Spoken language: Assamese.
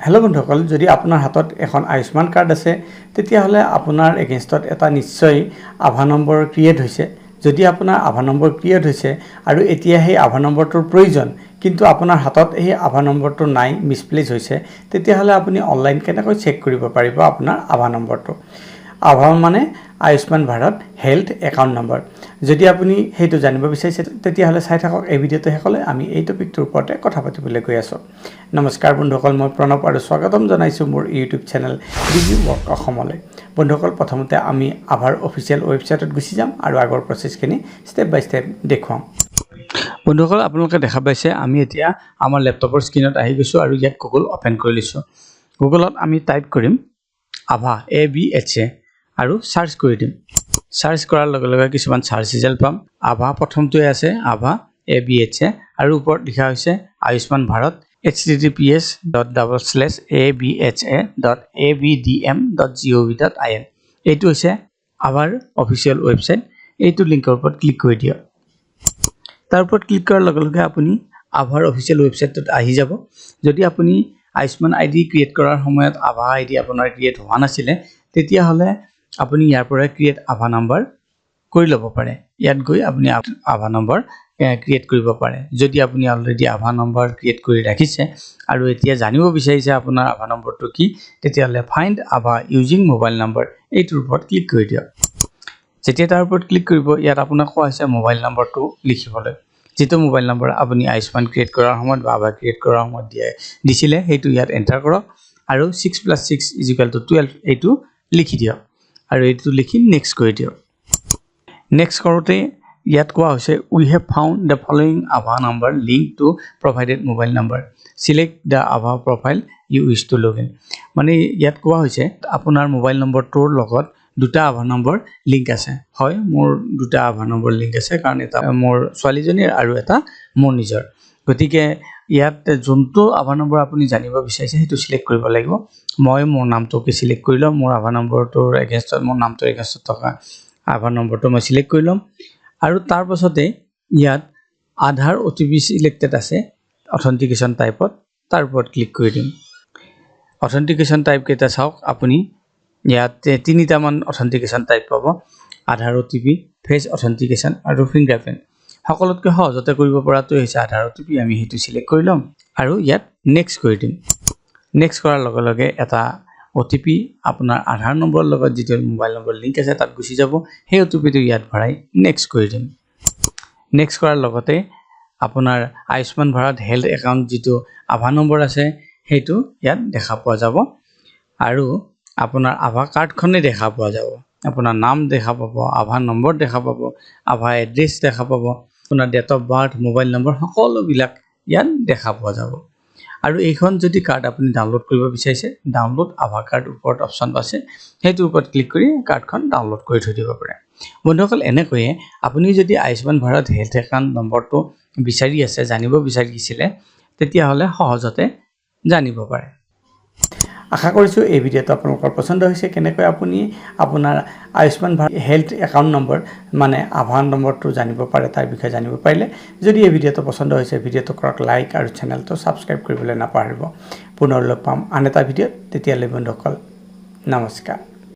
হেল্ল' বন্ধুসকল, যদি আপোনাৰ হাতত এখন আয়ুষ্মান কাৰ্ড আছে তেতিয়াহ'লে আপোনাৰ এগেইনষ্টত এটা নিশ্চয় আভা নম্বৰ ক্ৰিয়েট হৈছে। যদি আপোনাৰ আভা নম্বৰ ক্ৰিয়েট হৈছে আৰু এতিয়া সেই আভা নম্বৰটোৰ প্ৰয়োজন কিন্তু আপোনাৰ হাতত সেই আভা নম্বৰটো নাই, মিছপ্লেচ হৈছে, তেতিয়াহ'লে আপুনি অনলাইন কেনেকৈ চেক কৰিব পাৰিব আপোনাৰ আভা নম্বৰটো। আভা মানে Ayushman Bharat health account number. যদি আপুনি সেইটো জানিব বিচাৰিছে তেতিয়াহ'লে চাই থাকক এই ভিডিঅ'টো শেষলৈ। আমি এই টপিকটোৰ ওপৰতে কথা পাতিবলৈ গৈ আছোঁ। নমস্কাৰ বন্ধুসকল, মই প্ৰণৱ আৰু স্বাগতম জনাইছোঁ মোৰ ইউটিউব চেনেল ডিজি ৱৰ্ক অসমলৈ। বন্ধুসকল, প্ৰথমতে আমি আভাৰ অফিচিয়েল ৱেবছাইটত গুচি যাম আৰু আগৰ প্ৰচেছখিনি ষ্টেপ বাই ষ্টেপ দেখুৱাম। বন্ধুসকল, আপোনালোকে দেখা পাইছে আমি এতিয়া আমাৰ লেপটপৰ স্ক্ৰীনত আহি গৈছোঁ আৰু ইয়াত গুগল অ'পেন কৰি লৈছোঁ। গুগলত আমি টাইপ কৰিম আভা ABHA আৰু চাৰ্চ কৰি দিম। চাৰ্চ কৰাৰ লগে লগে কিছুমান চাৰ্চ ৰিজাল্ট পাম। আভা প্ৰথমটোৱে আছে আভা ABHA আৰু ওপৰত লিখা হৈছে আয়ুষ্মান ভাৰত https://abha.abdm.gov.in। এইটো হৈছে আভাৰ অফিচিয়েল ৱেবছাইট। এইটো লিংকৰ ওপৰত ক্লিক কৰি দিয়ক। তাৰ ওপৰত ক্লিক কৰাৰ লগে লগে আপুনি আভাৰ অফিচিয়েল ৱেবছাইটটোত আহি যাব। যদি আপুনি আয়ুষ্মান ID ক্ৰিয়েট কৰাৰ সময়ত আভা ID আপোনাৰ ক্ৰিয়েট হোৱা নাছিলে তেতিয়াহ'লে আপুনি ইয়াৰ পৰা ক্ৰিয়েট আভা নম্বৰ কৰি ল'ব পাৰে। ইয়াত গৈ আপুনি আভা নম্বৰ ক্ৰিয়েট কৰিব পাৰে। যদি আপুনি অলৰেডি আভা নম্বৰ ক্ৰিয়েট কৰি ৰাখিছে আৰু এতিয়া জানিব বিচাৰিছে আপোনাৰ আভা নম্বৰটো কি, তেতিয়াহ'লে ফাইণ্ড আভা ইউজিং মোবাইল নম্বৰ এইটোৰ ওপৰত ক্লিক কৰি দিয়ক। যেতিয়া তাৰ ওপৰত ক্লিক কৰিব, ইয়াত আপোনাক কোৱা হৈছে মোবাইল নম্বৰটো লিখিবলৈ। যিটো মোবাইল নম্বৰ আপুনি আয়ুষ্মান ক্ৰিয়েট কৰাৰ সময়ত বা আভা ক্ৰিয়েট কৰাৰ সময়ত দিছিলে সেইটো ইয়াত এণ্টাৰ কৰক আৰু 6 + 6 = 12 এইটো লিখি দিয়ক আৰু এইটো লিখি নেক্সট কৰি দিয়ক। নেক্সট কৰোঁতে ইয়াত কোৱা হৈছে উই have found the following Abha number link two provided mobile number, select the Abha profile U wish two log in. মানে ইয়াত কোৱা হৈছে আপোনাৰ মোবাইল নম্বৰটোৰ লগত দুটা আভা নম্বৰ লিংক আছে। হয়, মোৰ দুটা আভা নম্বৰ লিংক আছে, কাৰণ এটা মোৰ ছোৱালীজনীৰ আৰু এটা মোৰ নিজৰ। গতিকে ইয়াত যোনটো আভা নম্বৰ আপুনি জানিব বিচাৰিছে সেইটো চিলেক্ট কৰিব লাগিব। মই মোৰ নামটোকে চিলেক্ট কৰি ল'ম। মোৰ আভা নম্বৰটোৰ এগেইনষ্টত মোৰ নামটোৰ এগেইনষ্টত থকা আভা নম্বৰটো মই চিলেক্ট কৰি ল'ম আৰু তাৰ পাছতে ইয়াত আধাৰ OTP চিলেক্টেড আছে অথেণ্টিকেশ্যন টাইপত, তাৰ ওপৰত ক্লিক কৰি দিম। অথেণ্টিকেশ্যন টাইপ কেইটা চাওক আপুনি। ইয়াত তিনিটামান অথেণ্টিকেশ্যন টাইপ পাব: আধাৰ OTP, ফেচ অথেণ্টিকেশ্যন আৰু ফিংগাৰপ্ৰিণ্ট। সকলোতকৈ সহজতে কৰিব পৰাটোৱে হৈছে আধাৰ OTP। আমি সেইটো চিলেক্ট কৰি ল'ম আৰু ইয়াত নেক্সট কৰি দিম। নেক্সট কৰাৰ লগে লগে এটা OTP আপোনাৰ আধাৰ নম্বৰৰ লগত যিটো মোবাইল নম্বৰ লিংক আছে তাত গুচি যাব। সেই OTPটো ইয়াত ভৰাই নেক্সট কৰি দিম। নেক্সট কৰাৰ লগতে আপোনাৰ আয়ুষ্মান ভাৰত হেল্থ একাউণ্ট যিটো আভা নম্বৰ আছে সেইটো ইয়াত দেখা পোৱা যাব আৰু আপোনাৰ আভা কাৰ্ডখনেই দেখা পোৱা যাব। আপোনাৰ নাম দেখা পাব, আভা নম্বৰ দেখা পাব, আভা এড্ৰেছ দেখা পাব, আপোনাৰ date of birth, mobile number সকলোবিলাক ইয়াত দেখা পোৱা যাব। আৰু এইখন যদি কাৰ্ড আপুনি ডাউনলোড কৰিব বিচাৰিছে, ডাউনলোড আভা কাৰ্ড ওপৰত অপশ্যন আছে, সেইটোৰ ওপৰত ক্লিক কৰি কাৰ্ডখন ডাউনলোড কৰি থৈ দিব পাৰে। বন্ধুসকল, এনেকৈয়ে আপুনি যদি আয়ুষ্মান ভাৰত হেল্থ একাউণ্ট নম্বৰটো বিচাৰি আছে, জানিব বিচাৰিছিলে, তেতিয়াহ'লে সহজতে জানিব পাৰে। আশা কৰিছোঁ এই ভিডিঅ'টো আপোনালোকৰ পচন্দ হৈছে। কেনেকৈ আপুনি আপোনাৰ Ayushman Bharat health account number মানে আভা নম্বৰটো জানিব পাৰে তাৰ বিষয়ে জানিব পাৰিলে। যদি এই ভিডিঅ'টো পচন্দ হৈছে, ভিডিঅ'টো কৰক লাইক আৰু চেনেলটো ছাবস্ক্ৰাইব কৰিবলৈ নাপাহৰিব। পুনৰ লগ পাম আন এটা ভিডিঅ'ত। তেতিয়ালৈ বন্ধুসকল, নমস্কাৰ।